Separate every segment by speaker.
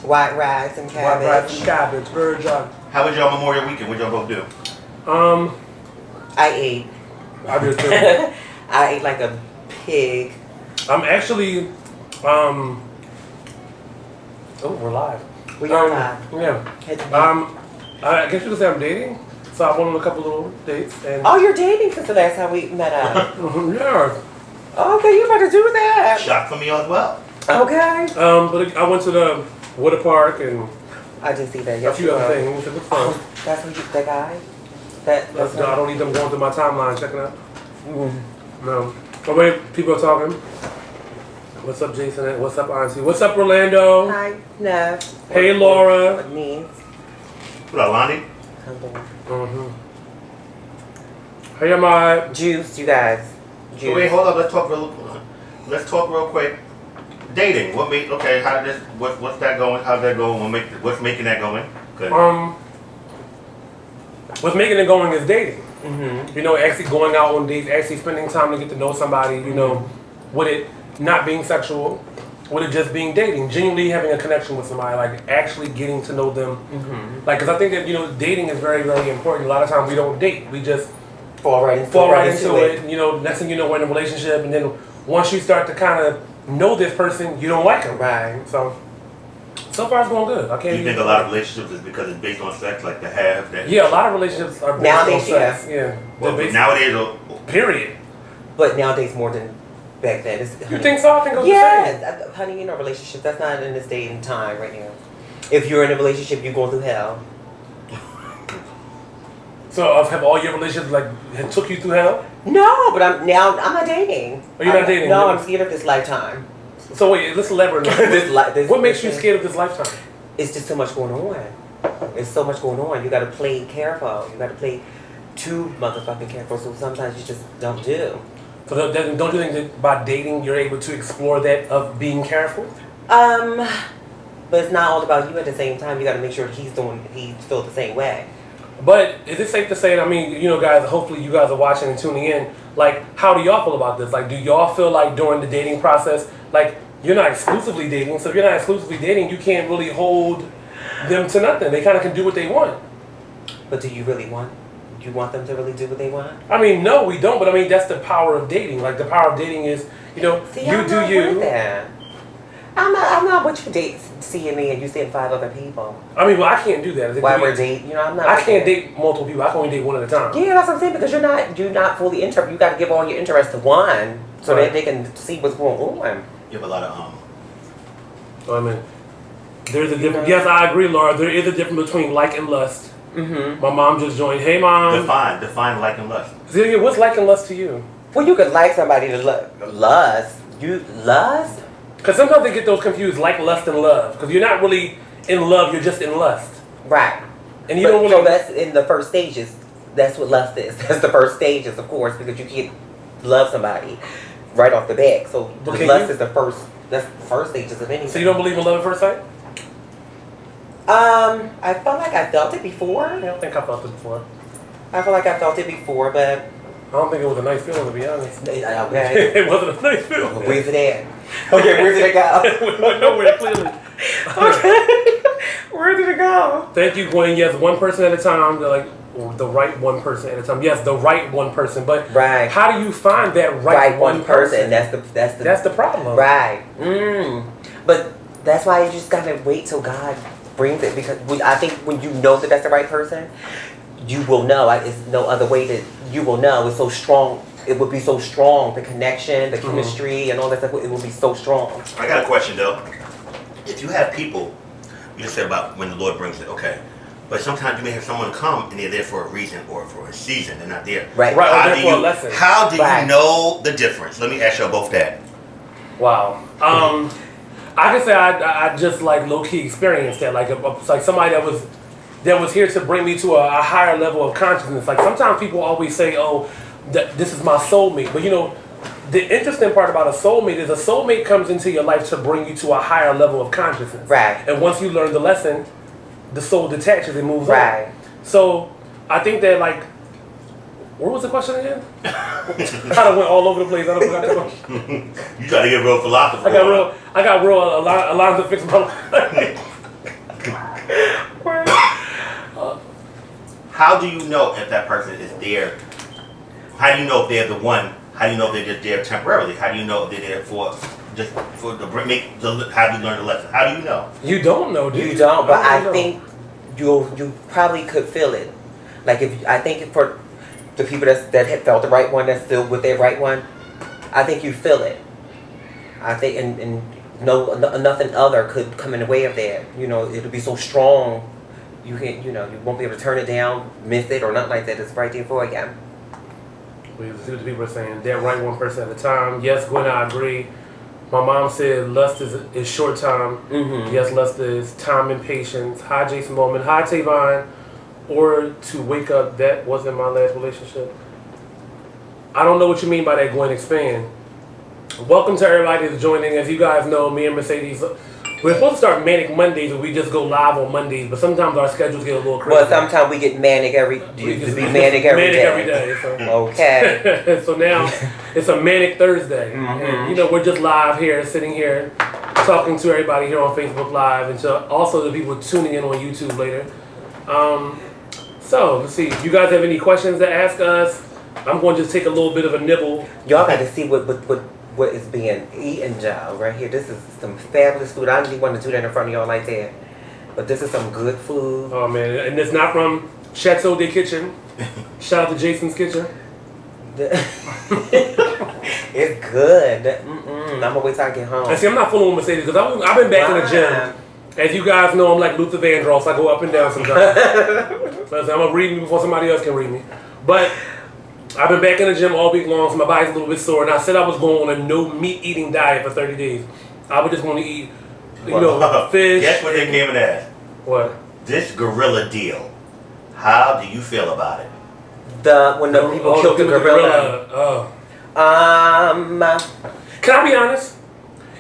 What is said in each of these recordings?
Speaker 1: White rice and cabbage.
Speaker 2: White rice and cabbage. Very dry.
Speaker 3: How was y'all Memorial Weekend? What y'all both do?
Speaker 1: I ate.
Speaker 2: I did too.
Speaker 1: I ate like a pig.
Speaker 2: I'm actually, oh, we're live.
Speaker 1: We are live.
Speaker 2: Yeah. I guess you could say I'm dating. So I went on a couple little dates. And
Speaker 1: Oh, you're dating since the last time we met up.
Speaker 2: yeah.
Speaker 1: Okay, you better do that.
Speaker 3: Shot for me as well.
Speaker 1: Okay.
Speaker 2: But I went to the water park and
Speaker 1: I did see that.
Speaker 2: a few other things. It was fun.
Speaker 1: Oh, that's who you, that guy? That's
Speaker 2: No, I don't need them going through my timeline checking out.
Speaker 1: Mm-hmm.
Speaker 2: No. Oh wait, people are talking. What's up, Jacen? What's up, Auntie? What's up, Orlando?
Speaker 1: Hi, Nev.
Speaker 2: Hey, Laura.
Speaker 1: What means?
Speaker 3: What up, Lonnie?
Speaker 2: Mm-hmm. Hey, my
Speaker 1: Juice, you guys. Juice.
Speaker 3: So wait, hold up. Let's talk real quick. Dating. What made? Okay, how did this? What's that going? How's that going? What's making that going? Good.
Speaker 2: What's making it going is dating.
Speaker 1: Mm-hmm.
Speaker 2: You know, actually going out on dates, actually spending time to get to know somebody. You know, with it not being sexual, with it just being dating, genuinely having a connection with somebody, like actually getting to know them.
Speaker 1: Mm-hmm.
Speaker 2: Like, because I think that dating is very, very important. A lot of times we don't date; we just
Speaker 1: fall right into
Speaker 2: it. You know, next thing you know, we're in a relationship, and then once you start to kind of know this person, you don't like them.
Speaker 1: Right.
Speaker 2: So far it's going good. I can't.
Speaker 3: You think a lot of relationships is because it's based on sex, like the have that?
Speaker 2: Yeah, a lot of relationships are based
Speaker 1: Nowadays,
Speaker 2: on sex. Yeah.
Speaker 3: Well,
Speaker 2: They're based-
Speaker 3: nowadays,
Speaker 2: period.
Speaker 1: But nowadays more than back then.
Speaker 2: You think so? I think it's the same.
Speaker 1: Yes. Honey, you know, relationship, that's not in this day and time right now. If you're in a relationship, you're going through hell.
Speaker 2: So have all your relationships took you through hell?
Speaker 1: No, but I'm not dating.
Speaker 2: Oh, you're not dating?
Speaker 1: No, I'm scared of this lifetime.
Speaker 2: So wait, let's elaborate on that. What makes you scared of this lifetime?
Speaker 1: It's just so much going on. It's so much going on. You got to play careful. You got to play too motherfucking careful. So sometimes you just don't do.
Speaker 2: So don't you think that by dating you're able to explore that of being careful?
Speaker 1: But it's not all about you at the same time. You got to make sure he feels the same way.
Speaker 2: But is it safe to say, I mean, guys, hopefully you guys are watching and tuning in, like, how do y'all feel about this? Like, do y'all feel like during the dating process, like, you're not exclusively dating, so if you're not exclusively dating, you can't really hold them to nothing. They kind of can do what they want.
Speaker 1: But do you really want? Do you want them to really do what they want?
Speaker 2: I mean, no, we don't, but I mean, that's the power of dating. Like, the power of dating is,
Speaker 1: See,
Speaker 2: you
Speaker 1: I'm
Speaker 2: do
Speaker 1: not
Speaker 2: you.
Speaker 1: with that. I'm not what you date seeing me and you seeing 5 other people.
Speaker 2: I mean, well, I can't do that.
Speaker 1: While we're dating, I'm not.
Speaker 2: I can't date multiple people. I can only date one at a time.
Speaker 1: Yeah, that's what I'm saying, because you're not fully interested. You got to give all your interest to one so that they can see what's going on.
Speaker 3: you have a lot of
Speaker 2: I mean, there's a difference. Yes, I agree, Laura. There is a difference between like and lust.
Speaker 1: Mm-hmm.
Speaker 2: My mom just joined. Hey, Mom.
Speaker 3: define like and lust.
Speaker 2: Zelia, what's like and lust to you?
Speaker 1: Well, you could like somebody to lust. You lust?
Speaker 2: Because sometimes they get those confused, like lust and love. Because you're not really in love, you're just in lust.
Speaker 1: Right.
Speaker 2: And you don't really...
Speaker 1: So that's in the first stages. That's what lust is. That's the first stages, of course, because you can't love somebody right off the bat. So lust is the first. That's the first stages of anything.
Speaker 2: So you don't believe in love at first sight?
Speaker 1: I felt like I felt it before.
Speaker 2: I don't think I felt it before.
Speaker 1: I feel like I felt it before, but
Speaker 2: I don't think it was a nice feeling, to be honest.
Speaker 1: okay.
Speaker 2: It wasn't a nice feeling.
Speaker 1: Where's it at? Okay, where did it go?
Speaker 2: We went nowhere, clearly.
Speaker 1: Okay. Where did it go?
Speaker 2: Thank you, Gwen. Yes, one person at a time. The right one person at a time. Yes, the right one person. But how do you find that right one person?
Speaker 1: That's the
Speaker 2: problem.
Speaker 1: Right. But that's why you just gotta wait till God brings it, because I think when you know that that's the right person, you will know. It's no other way that you will know. It's so strong. It would be so strong. The connection, the chemistry, and all that stuff. It would be so strong.
Speaker 3: I got a question though. If you have people, you just said about when the Lord brings it, okay. But sometimes you may have someone come and they're there for a reason or for a season. They're not there.
Speaker 1: Right.
Speaker 2: Right. For a lesson.
Speaker 3: How do you know the difference? Let me ask y'all both that.
Speaker 2: Wow. I can say I just like low key experienced that. Like like somebody that was here to bring me to a higher level of consciousness. Like sometimes people always say, "Oh, this is my soulmate," but the interesting part about a soulmate is a soulmate comes into your life to bring you to a higher level of consciousness.
Speaker 1: Right.
Speaker 2: And once you learn the lesson, the soul detaches and moves
Speaker 1: on.
Speaker 2: So I think that where was the question again? I kind of went all over the place. I don't forgot the question.
Speaker 3: You try to get real philosophical.
Speaker 2: I got real a lot to fix my life.
Speaker 3: How do you know if that person is there? How do you know if they're the one? How do you know if they're just there temporarily? How do you know if they're there for how do you learn the lesson? How do you know?
Speaker 2: You don't know, do you?
Speaker 1: You don't, but I
Speaker 2: know.
Speaker 1: think you probably could feel it. Like I think for the people that had felt the right one, that's still with their right one, I think you feel it. I think and nothing other could come in the way of that. You know, it'll be so strong. You can't, you won't be able to turn it down, miss it, or nothing like that. It's right there for you again.
Speaker 2: We see what the people are saying. That right one person at a time. Yes, Gwen, I agree. My mom said lust is short time. Mm-hmm. Yes, lust is time and patience. Hi, Jason Bowman. Hi, Tavon. Or to wake up, that wasn't my last relationship. I don't know what you mean by that, Gwen. Expand. Welcome to everybody that's joining. As you guys know, me and Mercedes, we're supposed to start Manic Mondays, and we just go live on Mondays. But sometimes our schedules get a little crazy.
Speaker 1: Well, sometimes we get manic every manic every day.
Speaker 2: So.
Speaker 1: Okay.
Speaker 2: So now it's a Manic Thursday, and we're just live here, sitting here, talking to everybody here on Facebook Live, and to also the people tuning in on YouTube later. So let's see. If you guys have any questions to ask us, I'm going to just take a little bit of a nibble.
Speaker 1: Y'all got to see what is being eaten, y'all. Right here, this is some fabulous food. I don't even want to do that in front of y'all like that, but this is some good food.
Speaker 2: Oh man, and it's not from Chateau de Kitchen. Shout out to Jacen's Kitchen.
Speaker 1: It's good. I'm gonna wait till I get home.
Speaker 2: And see, I'm not fooling with Mercedes because I've been back in the gym. As you guys know, I'm like Luther Vandross. I go up and down sometimes. So I'm gonna read me before somebody else can read me. But I've been back in the gym all week long, so my body's a little bit sore. And I said I was going on a no meat eating diet for 30 days. I was just going to eat, fish.
Speaker 3: Guess what they came and asked?
Speaker 2: What?
Speaker 3: This gorilla deal. How do you feel about it?
Speaker 1: When the people killed the gorilla.
Speaker 2: Can I be honest?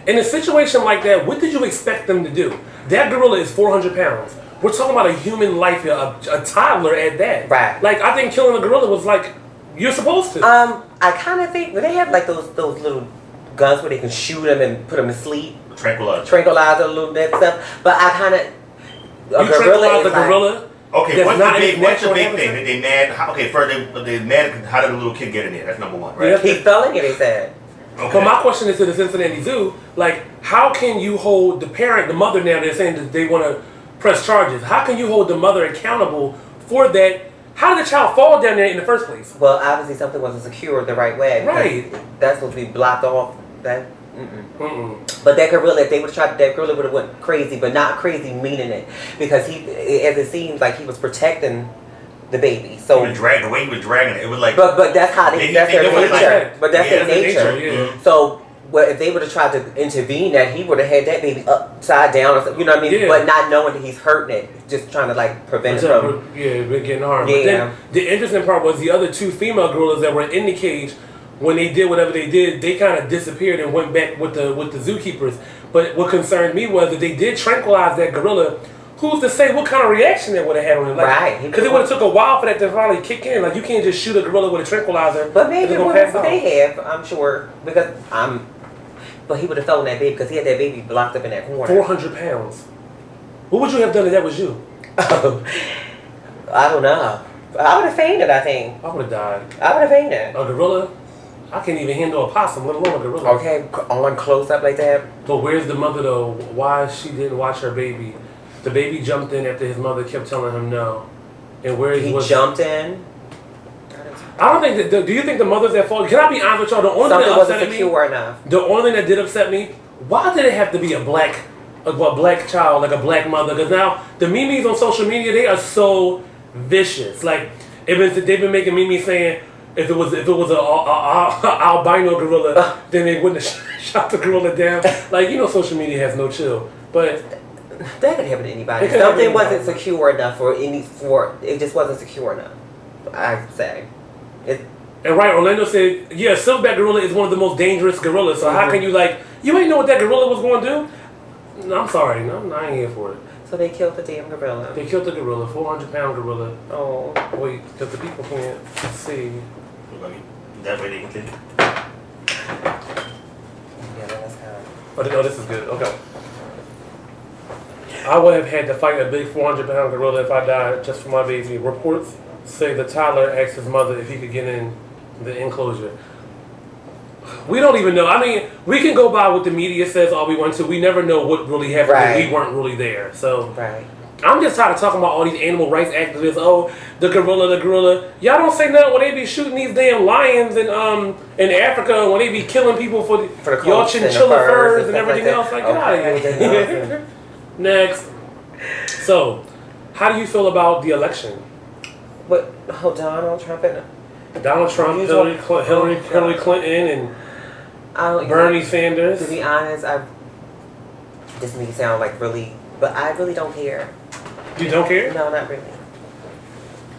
Speaker 2: In a situation like that, what did you expect them to do? That gorilla is 400 pounds. We're talking about a human life here, a toddler at that.
Speaker 1: Right.
Speaker 2: Like, I think killing a gorilla was like, you're supposed to.
Speaker 1: I kind of think they have like those little guns where they can shoot them and put them to sleep. Tranquilizer, a little bit stuff. But I kind of
Speaker 2: you tranquilize the gorilla.
Speaker 3: Okay, what's the big thing? That they mad? Okay, first they mad. How did the little kid get in there? That's number one, right?
Speaker 1: He fell in here. They said.
Speaker 2: Okay. But my question is to the Cincinnati Zoo: like, how can you hold the parent, the mother? Now they're saying that they want to press charges. How can you hold the mother accountable for that? How did the child fall down there in the first place?
Speaker 1: Well, obviously something wasn't secured the right way.
Speaker 2: Right.
Speaker 1: That's supposed to be blocked off. But that gorilla, if they would have tried, that gorilla would have went crazy, but not crazy meaning it, because as it seems like he was protecting the baby. So
Speaker 3: the way he was dragging it, it was like.
Speaker 1: But that's how that's their nature. But that's their nature.
Speaker 2: Yeah.
Speaker 1: So. Well, if they would have tried to intervene, that he would have had that baby upside down, or something, you know what I mean? Yeah. But not knowing that he's hurting it, just trying to like prevent it from
Speaker 2: getting harmed.
Speaker 1: Yeah.
Speaker 2: But then the interesting part was the other two female gorillas that were in the cage. When they did whatever they did, they kind of disappeared and went back with the zookeepers. But what concerned me was that they did tranquilize that gorilla. Who's to say what kind of reaction they would have had on it? Like,
Speaker 1: right.
Speaker 2: Because it would have took a while for that to finally kick in. Like, you can't just shoot a gorilla with a tranquilizer.
Speaker 1: But maybe what they have, I'm sure, because But he would have fell in that baby because he had that baby blocked up in that corner.
Speaker 2: 400 pounds. What would you have done if that was you?
Speaker 1: I don't know. I would have fainted, I think.
Speaker 2: I would have died.
Speaker 1: I would have fainted.
Speaker 2: A gorilla? I can't even handle a possum, let alone a gorilla.
Speaker 1: Okay, on close up like that.
Speaker 2: But where's the mother though? Why she didn't watch her baby? The baby jumped in after his mother kept telling him no. And where
Speaker 1: he jumped in?
Speaker 2: I don't think that. Do you think the mother's at fault? Can I be honest with y'all? The only thing that upset me. The only thing that did upset me. Why did it have to be a black child, like a black mother? Because now the memes on social media, they are so vicious. Like they've been making memes saying if it was a albino gorilla, then they wouldn't have shot the gorilla down. Like social media has no chill. But
Speaker 1: that could happen to anybody. Something wasn't secure enough for it just wasn't secure enough. I'd say.
Speaker 2: And right, Orlando said, yeah, silverback gorilla is one of the most dangerous gorillas. So how can you you ain't know what that gorilla was going to do? No, I'm sorry. No, I ain't here for it.
Speaker 1: So they killed the damn gorilla.
Speaker 2: They killed the gorilla, 400-pound gorilla.
Speaker 1: Oh.
Speaker 2: Wait, because the people can't see.
Speaker 3: That way they can see.
Speaker 1: Yeah, that's how.
Speaker 2: Oh, this is good. Okay. I would have had to fight a big 400-pound gorilla if I died just for my baby. Reports say the toddler asked his mother if he could get in the enclosure. We don't even know. I mean, we can go by what the media says all we want to. We never know what really happened.
Speaker 1: Right.
Speaker 2: We weren't really there. So
Speaker 1: Right.
Speaker 2: I'm just tired of talking about all these animal rights activists. Oh, the gorilla. Y'all don't say nothing when they be shooting these damn lions in Africa, when they be killing people for
Speaker 1: the
Speaker 2: y'all
Speaker 1: coats and the
Speaker 2: chinchilla
Speaker 1: furs
Speaker 2: furs
Speaker 1: and
Speaker 2: and
Speaker 1: stuff
Speaker 2: everything
Speaker 1: like
Speaker 2: else.
Speaker 1: that.
Speaker 2: Like, get out of here. Next. So, how do you feel about the election?
Speaker 1: But Donald Trump and
Speaker 2: Donald Trump, Hillary Clinton, and Bernie Sanders.
Speaker 1: To be honest, this may sound like really, but I really don't care.
Speaker 2: You don't care?
Speaker 1: No, not really.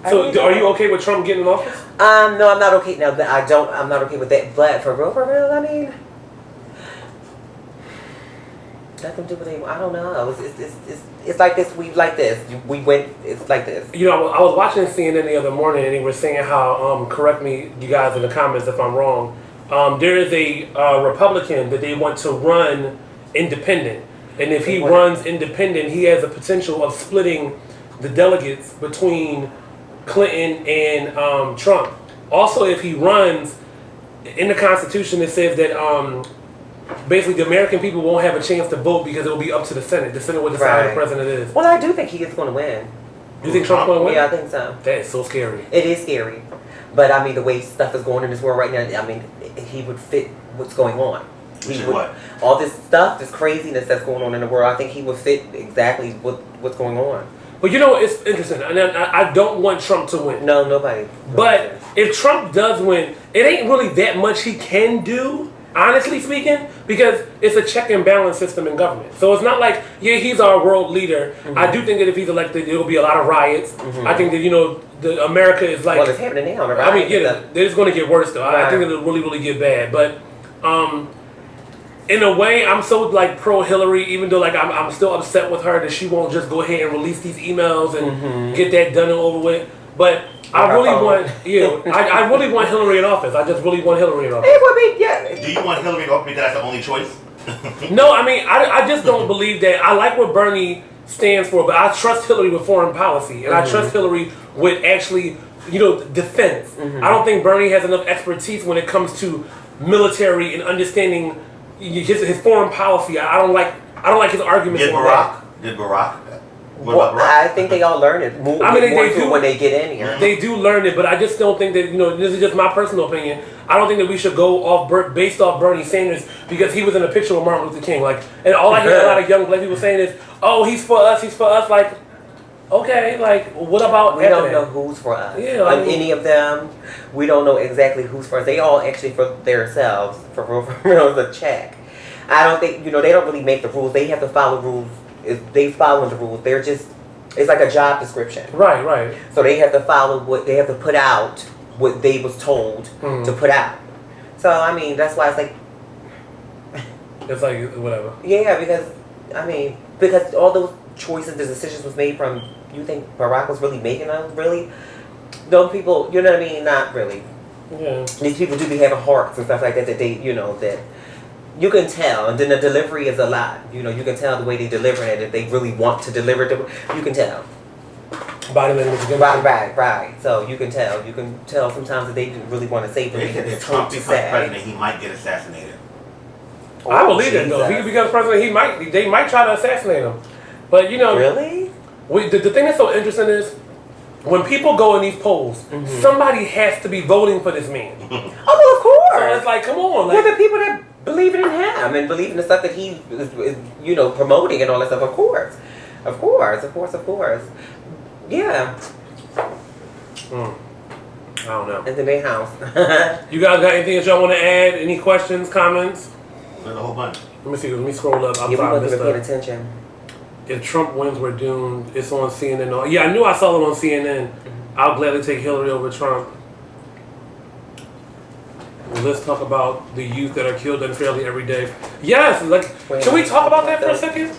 Speaker 2: So, are you okay with Trump getting in office?
Speaker 1: No, I'm not okay. No, I'm not okay with that. But for real, I mean, let them do what they want. I don't know. It's like this. We like this. We went. It's like this.
Speaker 2: You know, I was watching CNN the other morning, and they were saying how, correct me, you guys in the comments if I'm wrong. There is a Republican that they want to run independent, and if he runs independent, he has a potential of splitting the delegates between Clinton and Trump. Also, if he runs, in the Constitution it says that basically the American people won't have a chance to vote because it will be up to the Senate. The Senate will decide who the president is.
Speaker 1: Well, I do think he is going to win.
Speaker 2: You think Trump's going to win?
Speaker 1: Yeah, I think so.
Speaker 2: That is so scary.
Speaker 1: It is scary. But I mean, the way stuff is going in this world right now, I mean, he would fit what's going on.
Speaker 3: What?
Speaker 1: All this stuff, this craziness that's going on in the world, I think he would fit exactly what's going on.
Speaker 2: But you know, it's interesting. And I don't want Trump to win.
Speaker 1: No, nobody.
Speaker 2: But if Trump does win, it ain't really that much he can do, honestly speaking, because it's a check and balance system in government. So it's not like, yeah, he's our world leader. Mm-hmm. I do think that if he's elected, there will be a lot of riots. Mm-hmm. I think that, the America is like...
Speaker 1: Well, it's happening now. Right?
Speaker 2: I mean, yeah, it's going to get worse, though. Right. I think it'll really, really get bad. But in a way, I'm so, like, pro-Hillary, even though, like, I'm still upset with her that she won't just go ahead and release these emails and get that done and over with. But I really want Hillary in office. I just really want Hillary in office.
Speaker 1: It would be, yeah.
Speaker 3: Do you want Hillary in office because that's the only choice?
Speaker 2: No, I mean, I just don't believe that. I like what Bernie stands for, but I trust Hillary with foreign policy, and I trust Hillary with actually, defense. I don't think Bernie has enough expertise when it comes to military and understanding his foreign policy. I don't like his arguments.
Speaker 3: Did Barack? What about Barack?
Speaker 1: I think they all learn it. They do when they get in here.
Speaker 2: They do learn it, but I just don't think that, this is just my personal opinion. I don't think that we should go off based off Bernie Sanders because he was in a picture with Martin Luther King. Like, and all I hear a lot of young black people saying is, "Oh, he's for us. He's for us." Like, okay, like, what about?
Speaker 1: We don't know who's for us.
Speaker 2: Yeah, like,
Speaker 1: any of them, we don't know exactly who's for us. They all actually for themselves, for real, the check. I don't think they don't really make the rules. They have to follow rules. If they following the rules, they're just. It's like a job description.
Speaker 2: Right.
Speaker 1: So they have to follow what they have to put out, what they was told to put out. So I mean, that's why it's like.
Speaker 2: It's like whatever.
Speaker 1: Yeah, because all those choices, the decisions was made from. You think Barack was really making them? Really? Those people, you know what I mean? Not really.
Speaker 2: Yeah.
Speaker 1: These people do be having hearts and stuff like that. That they, that. You can tell, and then the delivery is a lot. You can tell the way they deliver it. If they really want to deliver it, you can tell.
Speaker 2: Body language again.
Speaker 1: Right. So you can tell. You can tell sometimes that they didn't really want to say things.
Speaker 3: If Trump becomes president, he might get assassinated.
Speaker 2: I believe it though. If he becomes president, they might try to assassinate him. But
Speaker 1: really,
Speaker 2: the thing that's so interesting is when people go in these polls, somebody has to be voting for this man.
Speaker 1: Oh well, of course.
Speaker 2: So it's like, come on,
Speaker 1: like the people that believe in him and believe in the stuff that he is promoting and all that stuff. Of course. Yeah.
Speaker 2: I don't know.
Speaker 1: It's in their house.
Speaker 2: You guys got anything that y'all want to add? Any questions, comments?
Speaker 3: There's a whole bunch.
Speaker 2: Let me see. Let me scroll up.
Speaker 1: We wasn't paying attention.
Speaker 2: If Trump wins, we're doomed. It's on CNN. Yeah, I knew I saw it on CNN. I'll gladly take Hillary over Trump. Let's talk about the youth that are killed unfairly every day. Yes, can we talk about that for a second?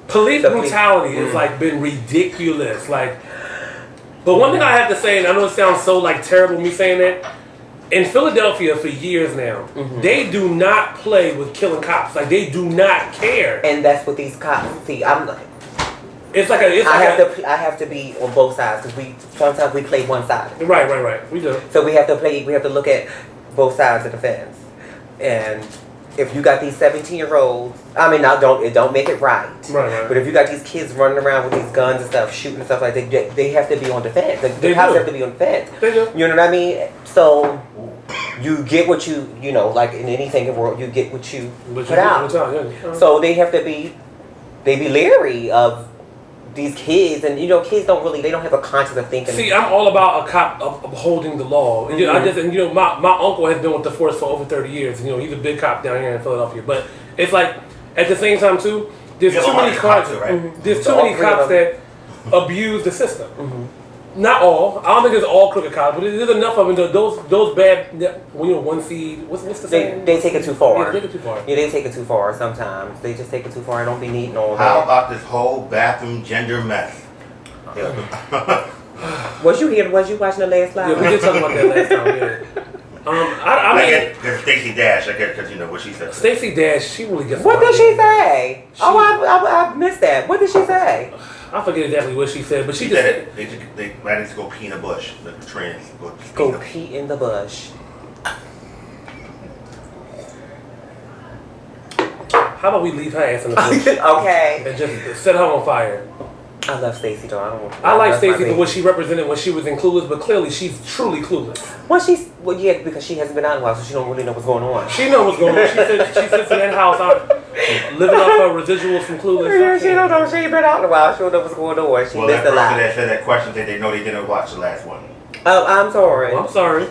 Speaker 2: Police brutality has been ridiculous. But one thing I have to say, and I know it sounds so terrible me saying that, in Philadelphia for years now, they do not play with killing cops. Like, they do not care.
Speaker 1: And that's what these cops see. I'm like, I have to be on both sides because sometimes we play one side.
Speaker 2: Right. We do.
Speaker 1: So we have to look at both sides of the fence. And if you got these 17-year-olds, I mean, now don't make it right.
Speaker 2: Right.
Speaker 1: But if you got these kids running around with these guns and stuff, shooting and stuff like that, they have to be on defense. The cops have to be on defense.
Speaker 2: They do.
Speaker 1: You know what I mean? So you get what you know, like in anything in the world, you get what you put out. So they have to be leery of these kids, and kids don't have a conscience of thinking.
Speaker 2: See, I'm all about a cop upholding the law. And, my uncle has been with the force for over 30 years. He's a big cop down here in Philadelphia. But it's like, at the same time too, there's too many cops. There's too many cops that abuse the system. Not all. I don't think it's all crooked cops, but there's enough of them. Those bad, one seed. What's the saying?
Speaker 1: They take it too far.
Speaker 2: Yeah, they take it too far.
Speaker 1: Yeah, they take it too far sometimes. They just take it too far. I don't be needing all that.
Speaker 3: How about this whole bathroom gender mess?
Speaker 1: Was you watching the last live?
Speaker 2: Yeah, we did talk about that last time. Yeah. I mean,
Speaker 3: Stacey Dash, I guess, because what she said.
Speaker 2: Stacey Dash, she really gets.
Speaker 1: What did she say? I missed that. What did she say?
Speaker 2: I forget exactly what she said, but she just
Speaker 3: said they might need to go pee in the bush. The trans
Speaker 1: go pee in the bush.
Speaker 2: How about we leave her ass in the bush?
Speaker 1: Okay.
Speaker 2: And just set her on fire.
Speaker 1: I love Stacey though.
Speaker 2: I like Stacey for what she represented when she was in Clueless, but clearly she's truly clueless.
Speaker 1: Yeah, because she hasn't been out in a while, so she don't really know what's going on.
Speaker 2: She knows what's going on. She sits in that house living off her residuals from Clueless.
Speaker 1: Yeah, she don't know. She ain't been out in a while. She don't know what's going on. She missed a lot.
Speaker 3: That said that question that they know they didn't watch the last one.
Speaker 1: Oh, I'm sorry.
Speaker 2: Well, I'm sorry.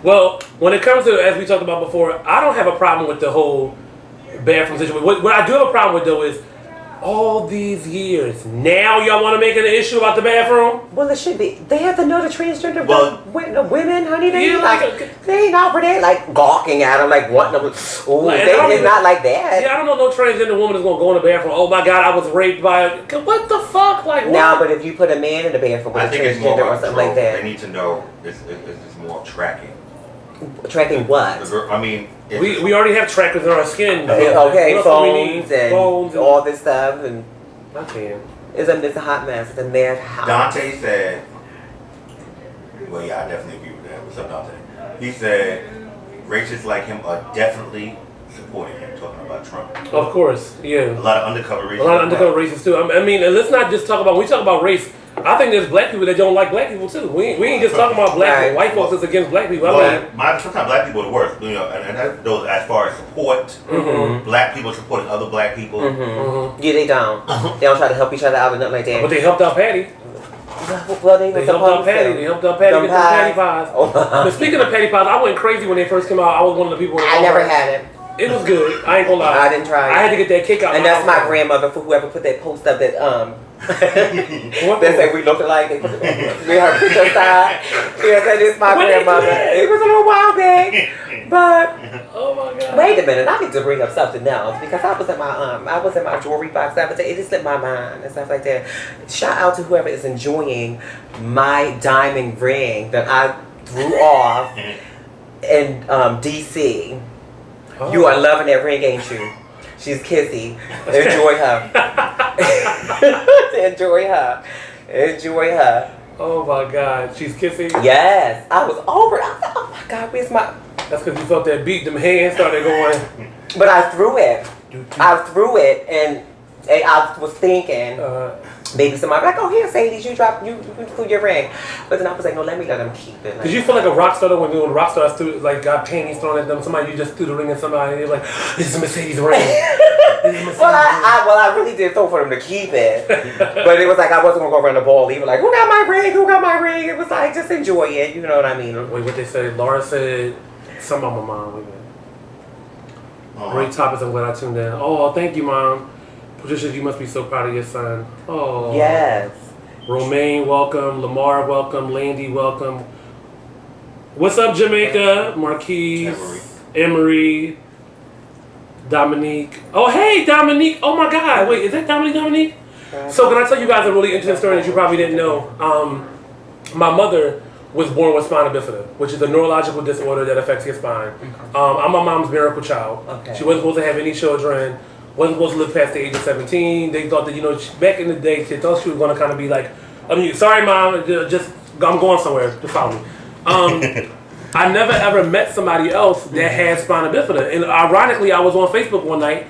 Speaker 2: Well, when it comes to, as we talked about before, I don't have a problem with the whole bathroom situation. What I do have a problem with though is all these years, now y'all want to make an issue about the bathroom?
Speaker 1: Well, it should be. They have to know the transgender women, honey. They
Speaker 2: ain't
Speaker 1: out for that, like gawking at them, like wanting them. It's not like that.
Speaker 2: Yeah, I don't know no transgender woman is going to go in the bathroom. Oh my God, I was raped by what the fuck? Like, what?
Speaker 1: Now, but if you put a man in the bathroom with a transgender or something like that.
Speaker 3: They need to know it's more tracking.
Speaker 1: Tracking what?
Speaker 3: I mean,
Speaker 2: we already have trackers in our skin.
Speaker 1: Okay, phones and all this stuff, and it's a hot mess. It's a mad house.
Speaker 3: Dante said, well, yeah, I definitely agree with that. What's up, Dante? He said racists like him are definitely supporting him, talking about Trump.
Speaker 2: Of course, yeah.
Speaker 3: A lot of undercover racists.
Speaker 2: A lot of undercover racists too. I mean, and let's not just talk about, when we talk about race, I think there's black people that don't like black people too. We ain't just talking about black people. White folks is against black people.
Speaker 3: Sometimes black people are the worst. And that goes as far as support. Black people supporting other black people.
Speaker 1: Yeah, they don't. They don't try to help each other out or nothing like that.
Speaker 2: But they helped out Patty.
Speaker 1: Well, they helped out Patty.
Speaker 2: They helped out Patty get some patty pies. But speaking of patty pies, I went crazy when they first came out. I was one of the people.
Speaker 1: I never had it.
Speaker 2: It was good. I ain't gonna lie.
Speaker 1: I didn't try it.
Speaker 2: I had to get that cake out.
Speaker 1: And that's my grandmother, for whoever put that post up that they say we look alike. They put her picture aside. Yeah, that is my grandmother. It was a little while back, but
Speaker 2: oh my God.
Speaker 1: Wait a minute, I need to bring up something else because I was in my jewelry box. It just slipped my mind and stuff like that. Shout out to whoever is enjoying my diamond ring that I threw off in DC. Oh. You are loving that ring, ain't you? She's kissy. Enjoy her. Enjoy her.
Speaker 2: Oh my God, she's kissy?
Speaker 1: Yes. I was over it. I thought, oh my God, where's my...
Speaker 2: That's because you felt that beat. Them hands started going.
Speaker 1: But I threw it. And I was thinking... maybe somebody like, oh, here, Sadie, you threw your ring. But then I was like, no, let me let them keep it.
Speaker 2: Did you feel like a rock star when the rock stars got panties thrown at them? Somebody, you just threw the ring at somebody, and they're like, this is Mercedes' ring.
Speaker 1: I really did throw for them to keep it. But it was like, I wasn't going to go around the ball even like, who got my ring? Who got my ring? It was like, just enjoy it. You know what I mean?
Speaker 2: Wait, what they said? Laura said, something about my mom. Wait a minute. Great topics, I'm glad I tuned in. Oh, thank you, Mom. Patricia, you must be so proud of your son. Oh.
Speaker 1: Yes.
Speaker 2: Romaine, welcome. Lamar, welcome. Landy, welcome. What's up, Jamaica? Marquise, Emery, Dominique. Oh, hey, Dominique. Oh, my God. Wait, is that So can I tell you guys a really interesting story that you probably didn't know? My mother was born with spina bifida, which is a neurological disorder that affects your spine. I'm my mom's miracle child.
Speaker 1: Okay.
Speaker 2: She wasn't supposed to have any children, wasn't supposed to live past the age of 17. They thought that, back in the day, they thought she was going to kind of be like, sorry, Mom, I'm going somewhere, just follow me. I never ever met somebody else that had spina bifida. And ironically, I was on Facebook one night,